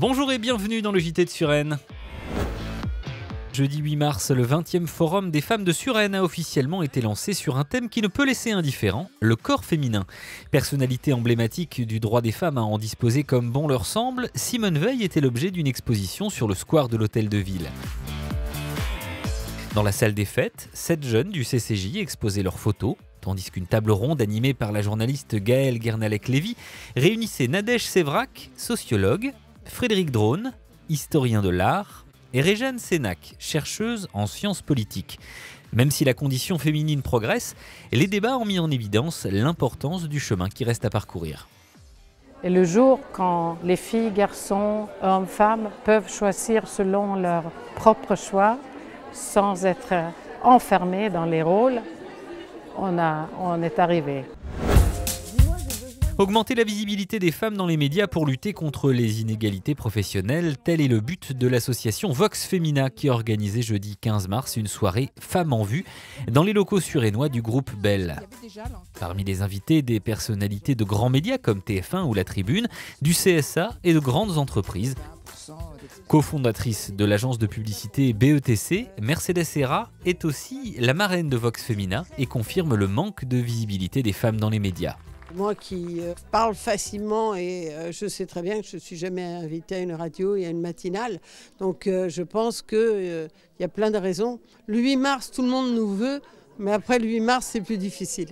Bonjour et bienvenue dans le JT de Suresnes. Jeudi 8 mars, le 20e Forum des femmes de Suresnes a officiellement été lancé sur un thème qui ne peut laisser indifférent, le corps féminin. Personnalité emblématique du droit des femmes à en disposer comme bon leur semble, Simone Veil était l'objet d'une exposition sur le square de l'Hôtel de Ville. Dans la salle des fêtes, 7 jeunes du CCJ exposaient leurs photos, tandis qu'une table ronde animée par la journaliste Gaëlle Guernalec-Lévy réunissait Nadège Sévrac, sociologue, Frédéric Drone, historien de l'art, et Réjeanne Sénac, chercheuse en sciences politiques. Même si la condition féminine progresse, les débats ont mis en évidence l'importance du chemin qui reste à parcourir. Et le jour quand les filles, garçons, hommes, femmes peuvent choisir selon leur propre choix, sans être enfermés dans les rôles, on est arrivé. Augmenter la visibilité des femmes dans les médias pour lutter contre les inégalités professionnelles, tel est le but de l'association Vox Femina qui a organisé jeudi 15 mars une soirée Femmes en vue dans les locaux suresnois du groupe Bell. Parmi les invités, des personnalités de grands médias comme TF1 ou La Tribune, du CSA et de grandes entreprises. Cofondatrice de l'agence de publicité BETC, Mercedes Serra est aussi la marraine de Vox Femina et confirme le manque de visibilité des femmes dans les médias. Moi qui parle facilement et je sais très bien que je ne suis jamais invitée à une radio et à une matinale. Donc je pense qu'il y a plein de raisons. Le 8 mars, tout le monde nous veut, mais après le 8 mars, c'est plus difficile.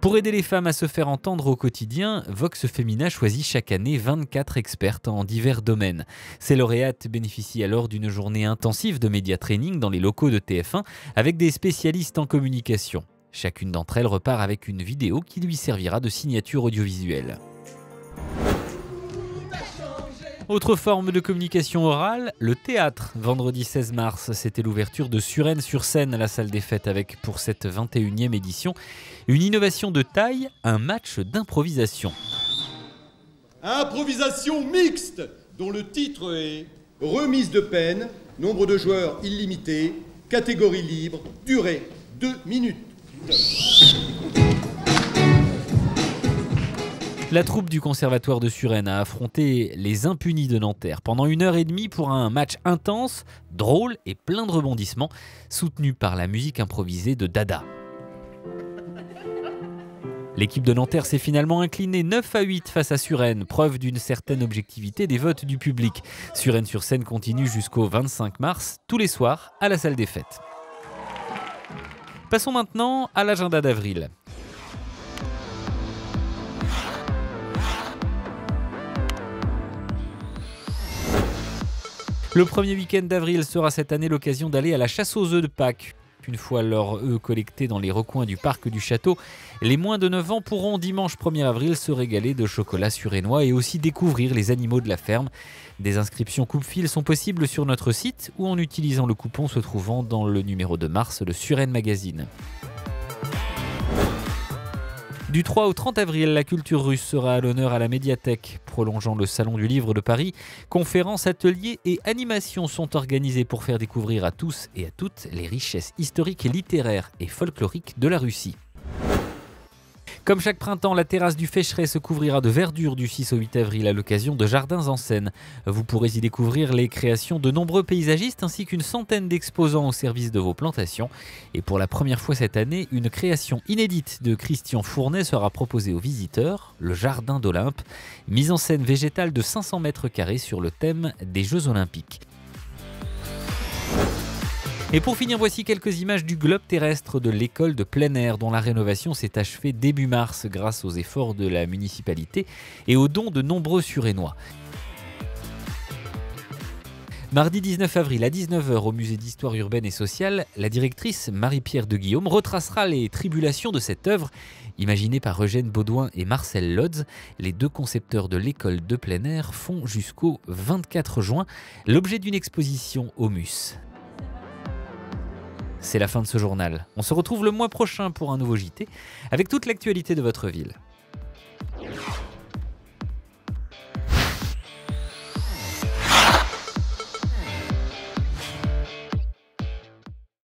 Pour aider les femmes à se faire entendre au quotidien, Vox Femina choisit chaque année 24 expertes en divers domaines. Ces lauréates bénéficient alors d'une journée intensive de média training dans les locaux de TF1 avec des spécialistes en communication. Chacune d'entre elles repart avec une vidéo qui lui servira de signature audiovisuelle. Autre forme de communication orale, le théâtre. Vendredi 16 mars, c'était l'ouverture de Suresnes sur scène à la salle des fêtes avec, pour cette 21e édition, une innovation de taille, un match d'improvisation. Improvisation mixte, dont le titre est remise de peine, nombre de joueurs illimité, catégorie libre, durée 2 minutes. La troupe du Conservatoire de Suresnes a affronté les Impunis de Nanterre pendant 1h30 pour un match intense, drôle et plein de rebondissements, soutenu par la musique improvisée de Dada. L'équipe de Nanterre s'est finalement inclinée 9-8 face à Suresnes, preuve d'une certaine objectivité des votes du public. Suresnes sur scène continue jusqu'au 25 mars, tous les soirs, à la salle des fêtes. Passons maintenant à l'agenda d'avril. Le premier week-end d'avril sera cette année l'occasion d'aller à la chasse aux œufs de Pâques. Une fois leurs œufs collectés dans les recoins du parc du château, les moins de 9 ans pourront dimanche 1er avril se régaler de chocolat suresnois et aussi découvrir les animaux de la ferme. Des inscriptions coupe-fil sont possibles sur notre site ou en utilisant le coupon se trouvant dans le numéro de mars de Suresnes Magazine. Du 3 au 30 avril, la culture russe sera à l'honneur à la médiathèque. Prolongeant le Salon du Livre de Paris, conférences, ateliers et animations sont organisés pour faire découvrir à tous et à toutes les richesses historiques, littéraires et folkloriques de la Russie. Comme chaque printemps, la terrasse du Fécheret se couvrira de verdure du 6 au 8 avril à l'occasion de Jardins en scène. Vous pourrez y découvrir les créations de nombreux paysagistes ainsi qu'une centaine d'exposants au service de vos plantations. Et pour la première fois cette année, une création inédite de Christian Fournet sera proposée aux visiteurs, le Jardin d'Olympe, mise en scène végétale de 500 mètres carrés sur le thème des Jeux Olympiques. Et pour finir, voici quelques images du globe terrestre de l'école de plein air dont la rénovation s'est achevée début mars grâce aux efforts de la municipalité et aux dons de nombreux Suresnois. Mardi 19 avril à 19h au musée d'histoire urbaine et sociale, la directrice Marie-Pierre de Guillaume retracera les tribulations de cette œuvre. Imaginée par Eugène Baudouin et Marcel Lodz, les deux concepteurs de l'école de plein air font jusqu'au 24 juin l'objet d'une exposition au MUS. C'est la fin de ce journal. On se retrouve le mois prochain pour un nouveau JT avec toute l'actualité de votre ville.